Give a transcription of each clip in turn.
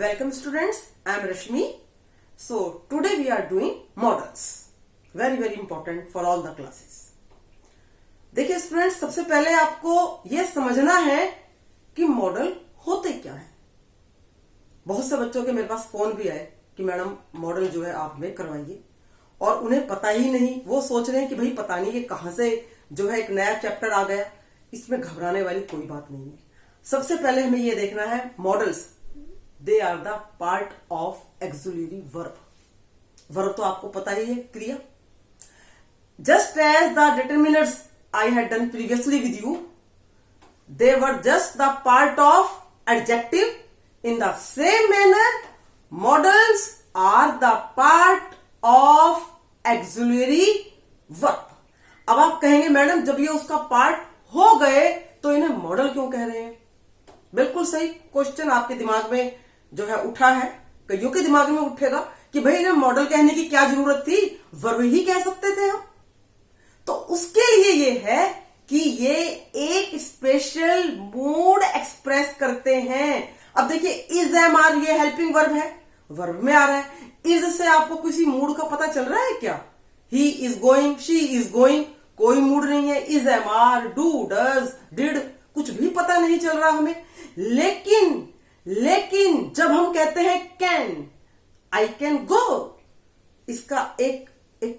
Welcome students, I am Rashmi. So today we are doing models. Very important for all the classes. देखिए students, सबसे पहले आपको यह समझना है कि मॉडल होते क्या है। बहुत से बच्चों के मेरे पास फोन भी आए कि मैडम मॉडल जो है आप हमें करवाइए, और उन्हें पता ही नहीं, वो सोच रहे हैं कि भाई पता नहीं ये कहां से जो है एक नया चैप्टर आ गया। इसमें घबराने वाली कोई बात नहीं है। सबसे पहले हमें ये देखना है modals, they are the part of auxiliary verb. Verb तो आपको पता ही है, क्रिया। Just as the determiners I had done previously with you, they were just the part of adjective. In the same manner modals are the part of auxiliary verb. अब आप कहेंगे madam जब ये उसका पार्ट हो गए तो इन्हें मॉडल क्यों कह रहे हैं? बिल्कुल सही क्वेश्चन आपके दिमाग में जो है उठा है, कईयों के दिमाग में उठेगा कि भाई इन्हें मॉडल कहने की क्या जरूरत थी, वर्ब ही कह सकते थे हम। तो उसके लिए ये है कि ये एक स्पेशल मूड एक्सप्रेस करते हैं। अब देखिए इज एम आर, ये हेल्पिंग वर्ब है, वर्ब में आ रहा है। इज से आपको किसी मूड का पता चल रहा है क्या? He is going, she is going, कोई मूड नहीं है। Is am are, do, does, did, कुछ भी पता नहीं चल रहा हमें। लेकिन जब हम कहते हैं कैन, आई कैन गो, इसका एक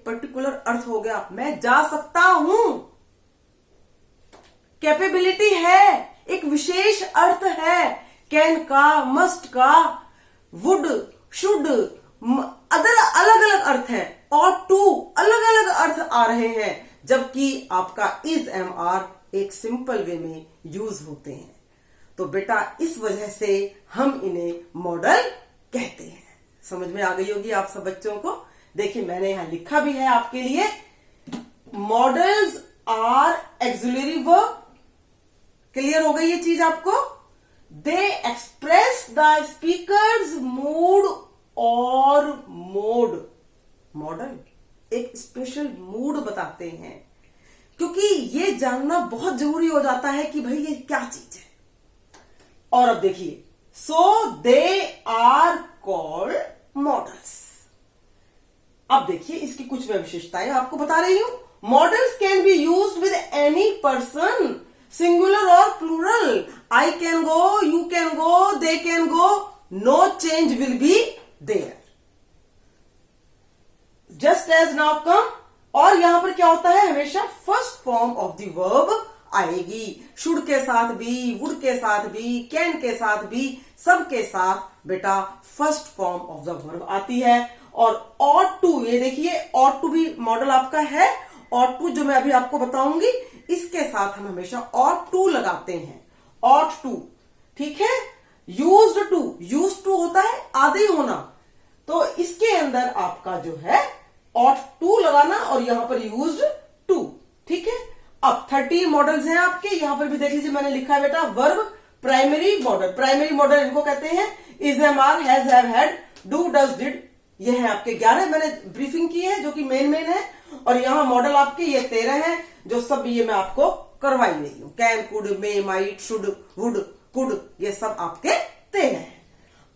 पर्टिकुलर अर्थ हो गया, मैं जा सकता हूं। कैपेबिलिटी है, एक विशेष अर्थ है। कैन का, मस्ट का, वुड, शुड, अलग अलग अर्थ है, और टू अलग अलग अर्थ आ रहे हैं, जबकि आपका इज एम आर एक सिंपल वे में यूज होते हैं। तो बेटा इस वजह से हम इन्हें मॉडल कहते हैं। समझ में आ गई होगी आप सब बच्चों को। देखिए मैंने यहां लिखा भी है आपके लिए, models are auxiliary verb. Clear हो गई ये चीज आपको? दे एक्सप्रेस द स्पीकर्स मूड और मोड। मॉडल एक स्पेशल मूड बताते हैं, क्योंकि ये जानना बहुत जरूरी हो जाता है कि भाई ये क्या चीज है। और अब देखिए, सो दे आर कॉल्ड मॉडल्स। अब देखिए इसकी कुछ मैं विशेषताएं आपको बता रही हूं। Modals can be used with any person, singular और plural. I can go, you can go, they can go, no change will be there. Just as now come, और यहां पर क्या होता है, हमेशा first form of the verb आएगी। Should के साथ भी, वुड के साथ भी, कैन के साथ भी, सब के साथ बेटा first form of the verb आती है। और ought to, ये देखिए ought to भी मॉडल आपका है। ought to जो मैं अभी आपको बताऊंगी, इसके साथ हम हमेशा ought to लगाते हैं। ought to, ठीक है। used to, used to होता है आदि होना, तो इसके अंदर आपका जो है ought to लगाना, और यहां पर used to, ठीक है। अब 30 मॉडल्स हैं आपके, यहां पर भी देख लीजिए मैंने लिखा है बेटा verb primary model. Primary model इनको कहते हैं is, am are, has, have, had, do, does, did. ये है आपके 11, मैंने ब्रीफिंग की है जो कि मेन है। और यहां मॉडल आपके ये 13 हैं, जो सब ये मैं आपको करवाई रही हूं। Can, could, may, might, should, would, could, ये सब आपके 13 हैं।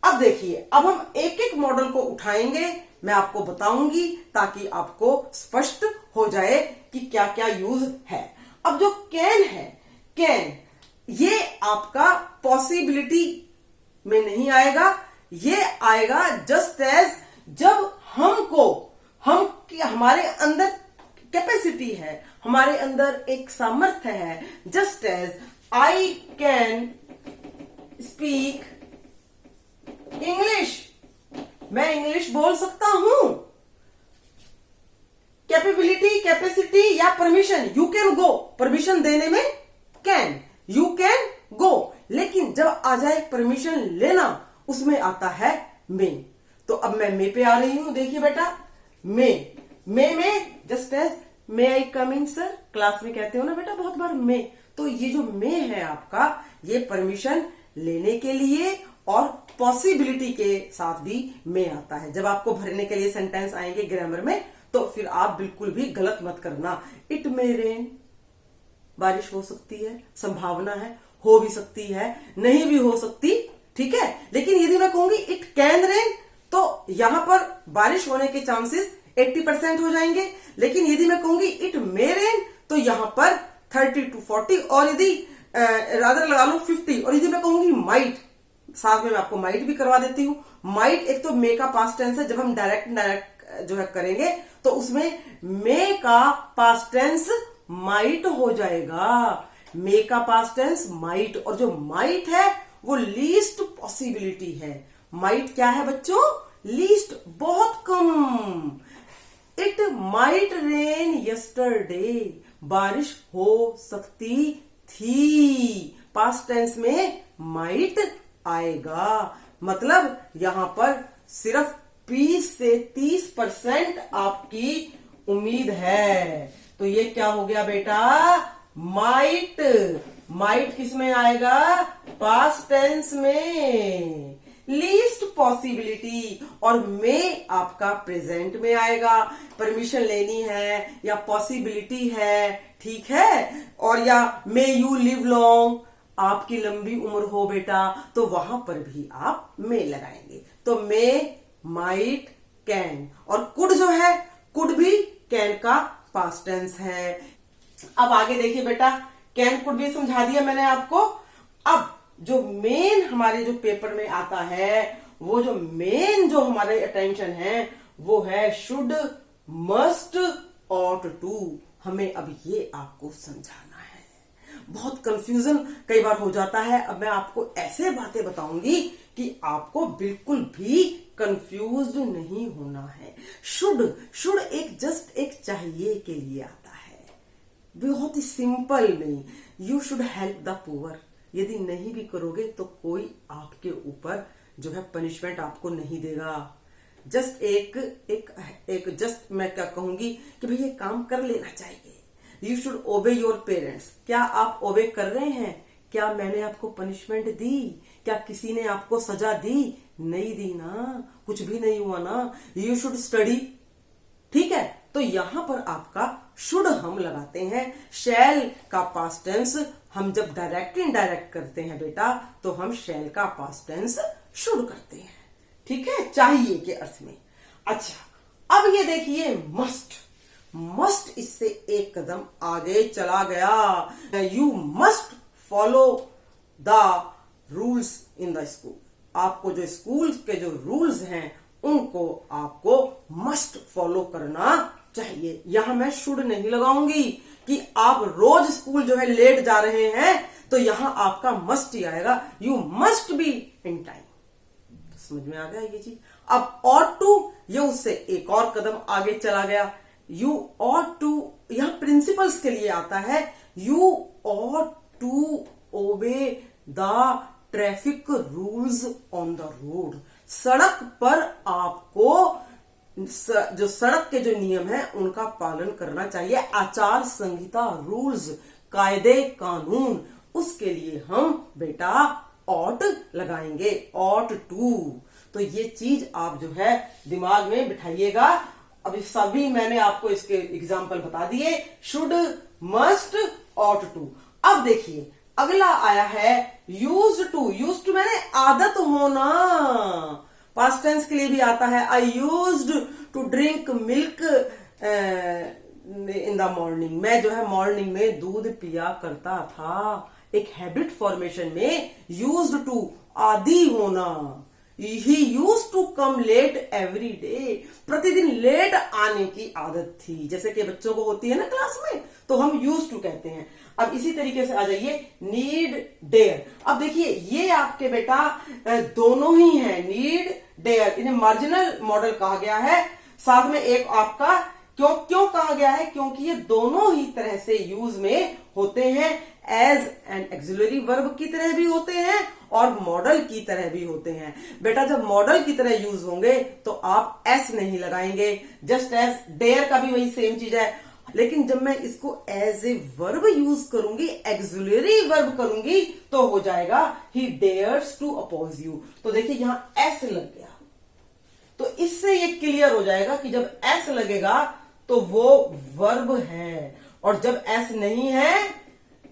अब देखिए, अब हम एक एक मॉडल को उठाएंगे, मैं आपको बताऊंगी ताकि आपको स्पष्ट हो जाए कि क्या क्या यूज है। अब जो कैन है, कैन ये आपका पॉसिबिलिटी में नहीं आएगा, ये आएगा जस्ट एज जब हमारे अंदर कैपेसिटी है, हमारे अंदर एक सामर्थ्य है। Just as I can speak English, मैं इंग्लिश बोल सकता हूं। कैपेबिलिटी, कैपेसिटी या permission, you can go, permission देने में कैन, यू कैन गो। लेकिन जब आ जाए परमिशन लेना, उसमें आता है मे। तो अब मैं मे पे आ रही हूं। देखिए बेटा, मे में जस्ट एज मे आई कम इन सर, क्लास में कहते हो ना बेटा बहुत बार मे। तो ये जो मे है आपका, ये परमिशन लेने के लिए और पॉसिबिलिटी के साथ भी मे आता है। जब आपको भरने के लिए सेंटेंस आएंगे ग्रामर में, तो फिर आप बिल्कुल भी गलत मत करना। इट मे रेन, बारिश हो सकती है, संभावना है, हो भी सकती है, नहीं भी हो सकती ठीक है। लेकिन यदि मैं कहूंगी इट कैन रेन, तो यहां पर बारिश होने के चांसेस 80% हो जाएंगे। लेकिन यदि मैं कहूंगी इट मे रेन, तो यहां पर 30 to 40, और यदि रादर लगा लो 50, और यदि मैं कहूंगी माइट, साथ में मैं आपको माइट भी करवा देती हूं। माइट एक तो मे का पास्ट टेंस है, जब हम डायरेक्ट जो है करेंगे तो उसमें मे का पास्ट टेंस माइट हो जाएगा। मे का पास्ट टेंस माइट, और जो माइट है वो लीस्ट पॉसिबिलिटी है। माइट क्या है बच्चों? लीस्ट, बहुत कम। इट माइट रेन यस्टरडे, बारिश हो सकती थी। पास्ट टेंस में माइट आएगा, मतलब यहां पर सिर्फ 20 से 30% आपकी उम्मीद है। तो ये क्या हो गया बेटा? माइट। माइट किस में आएगा? पास्ट टेंस में। लीस्ट पॉसिबिलिटी, और मे आपका प्रेजेंट में आएगा। परमिशन लेनी है या पॉसिबिलिटी है, ठीक है, और या मे यू लिव लॉन्ग, आपकी लंबी उम्र हो बेटा, तो वहां पर भी आप मे लगाएंगे। तो मे, माइट, कैन, और कुड जो है, कुड भी कैन का पास्ट टेंस है। अब आगे देखिए बेटा, कैन कुड भी समझा दिया मैंने आपको। अब जो मेन हमारे जो पेपर में आता है, वो जो मेन जो हमारे अटेंशन है, वो है शुड, मस्ट, ऑट टू। हमें अब ये आपको समझाना है। बहुत कंफ्यूजन कई बार हो जाता है। अब मैं आपको ऐसे बातें बताऊंगी कि आपको बिल्कुल भी कंफ्यूज्ड नहीं होना है। शुड एक जस्ट एक चाहिए के लिए आता है, बहुत ही सिंपल में। You should help the poor, यदि नहीं भी करोगे तो कोई आपके ऊपर जो है पनिशमेंट आपको नहीं देगा। जस्ट एक जस्ट मैं क्या कहूंगी कि भाई ये काम कर लेना चाहिए। यू शुड ओबे योर पेरेंट्स, क्या आप ओबे कर रहे हैं? क्या मैंने आपको पनिशमेंट दी? क्या किसी ने आपको सजा दी? नहीं दी ना, कुछ भी नहीं हुआ ना। यू शुड स्टडी, ठीक है। तो यहां पर आपका शुड हम लगाते हैं। शैल का पास्ट टेंस हम जब डायरेक्ट इनडायरेक्ट करते हैं बेटा, तो हम शैल का पास्ट टेंस शुड करते हैं, ठीक है, चाहिए के अर्थ में। अच्छा, अब ये देखिए मस्ट। मस्ट इससे एक कदम आगे चला गया। You must follow the rules in the school. आपको जो स्कूल के जो रूल्स हैं उनको आपको मस्ट फॉलो करना चाहिए। यहां मैं शुड नहीं लगाऊंगी कि आप रोज स्कूल जो है लेट जा रहे हैं, तो यहां आपका मस्ट ही आएगा। You must be in time. समझ में आ गया ये चीज। अब ऑट टू, ये उससे एक और कदम आगे चला गया। यू ऑट टू यहां प्रिंसिपल्स के लिए आता है। You ought to obey the traffic rules on the road. सड़क पर आपको जो सड़क के जो नियम है उनका पालन करना चाहिए। आचार संहिता, रूल्स, कायदे कानून, उसके लिए हम बेटा ऑट लगाएंगे, ऑट टू। तो ये चीज आप जो है दिमाग में बिठाइएगा। अभी सभी मैंने आपको इसके एग्जाम्पल बता दिए, शुड, मस्ट, ऑट टू। अब देखिए अगला आया है यूज टू। यूज टू मैंने आदत होना, पास्ट टेंस के लिए भी आता है। I used to drink milk in the morning. मैं जो है मॉर्निंग में दूध पिया करता था। एक हैबिट फॉर्मेशन में यूज्ड टू, आदी होना। He used to come late every day. प्रतिदिन लेट आने की आदत थी, जैसे कि बच्चों को होती है ना क्लास में, तो हम यूज्ड टू कहते हैं। अब इसी तरीके से आ जाइए नीड, डेयर। अब देखिए ये आपके बेटा दोनों ही हैं, नीड, डेयर। इन्हें मार्जिनल मॉडल कहा गया है। साथ में एक आपका क्यों कहा गया है? क्योंकि ये दोनों ही तरह से यूज में होते हैं। एज एन एक्सिलरी वर्ब की तरह भी होते हैं और मॉडल की तरह भी होते हैं। बेटा जब मॉडल की तरह यूज होंगे तो आप एस नहीं लगाएंगे, जस्ट एज। डेयर का भी वही सेम चीज है। लेकिन जब मैं इसको एज ए वर्ब यूज करूंगी, एक्सिलरी वर्ब करूंगी, तो हो जाएगा ही डेयर्स टू अपोज यू। तो देखिए यहां एस लग गया, तो इससे ये क्लियर हो जाएगा कि जब एस लगेगा तो वो वर्ब है, और जब एस नहीं है,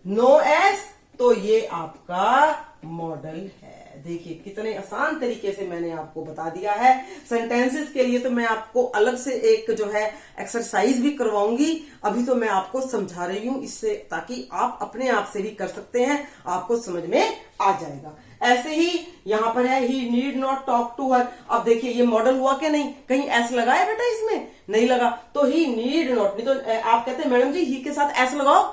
नो एस, तो ये आपका मॉडल है। देखिए कितने आसान तरीके से मैंने आपको बता दिया है। सेंटेंसेस के लिए तो मैं आपको अलग से एक जो है एक्सरसाइज भी करवाऊंगी, अभी तो मैं आपको समझा रही हूं इससे, ताकि आप अपने आप से भी कर सकते हैं, आपको समझ में आ जाएगा। ऐसे ही यहां पर है he need not talk to her. अब देखिए ये मॉडल हुआ कि नहीं, कहीं एस लगा है बेटा इसमें? नहीं लगा, तो ही नीड नॉट, नहीं तो आप कहते हैं मैडम जी ही के साथ एस लगाओ,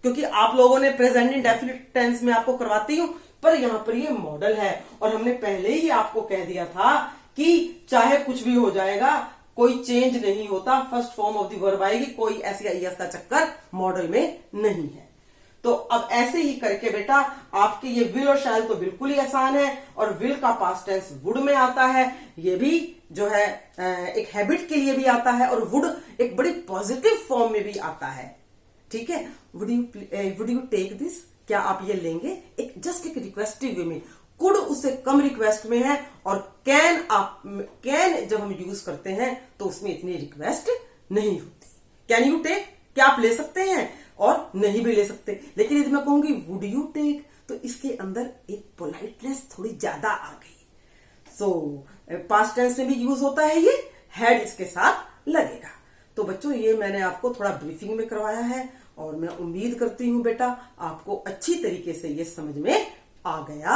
क्योंकि आप लोगों ने प्रेजेंट इंडेफिनिट टेंस में आपको करवाती हूं, पर यहां पर ये मॉडल है और हमने पहले ही आपको कह दिया था कि चाहे कुछ भी हो जाएगा, कोई चेंज नहीं होता, first form of the verb आएगी, कोई ऐसी आईएस का चक्कर मॉडल में नहीं है। तो अब ऐसे ही करके बेटा आपके ये विल और शैल तो बिल्कुल ही आसान है, और विल का पास्ट टेंस वुड में आता है, ये भी जो है एक हैबिट के लिए भी आता है, और वुड एक बड़ी पॉजिटिव फॉर्म में भी आता है। ठीक है, वुड यू टेक दिस, क्या आप ये लेंगे, एक जस्ट एक रिक्वेस्टिव वे में। कुड उससे कम रिक्वेस्ट में है, और कैन जब हम यूज करते हैं तो उसमें इतनी रिक्वेस्ट नहीं होती। कैन यू टेक, क्या आप ले सकते हैं, और नहीं भी ले सकते। लेकिन यदि मैं कहूंगी वुड यू टेक, तो इसके अंदर एक पोलाइटनेस थोड़ी ज्यादा आ गई। सो पास्ट टेंस में भी यूज होता है, ये हैड इसके साथ लगेगा। तो बच्चों ये मैंने आपको थोड़ा ब्रीफिंग में करवाया है, और मैं उम्मीद करती हूं बेटा आपको अच्छी तरीके से ये समझ में आ गया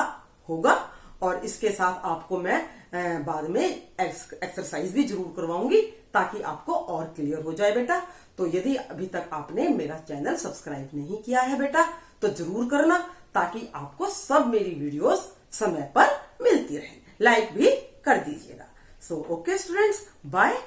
होगा। और इसके साथ आपको मैं बाद में एक्सरसाइज भी जरूर करवाऊंगी, ताकि आपको और क्लियर हो जाए बेटा। तो यदि अभी तक आपने मेरा चैनल सब्सक्राइब नहीं किया है बेटा, तो जरूर करना, ताकि आपको सब मेरी वीडियोस समय पर मिलती रहे। लाइक भी कर दीजिएगा। So okay students, bye.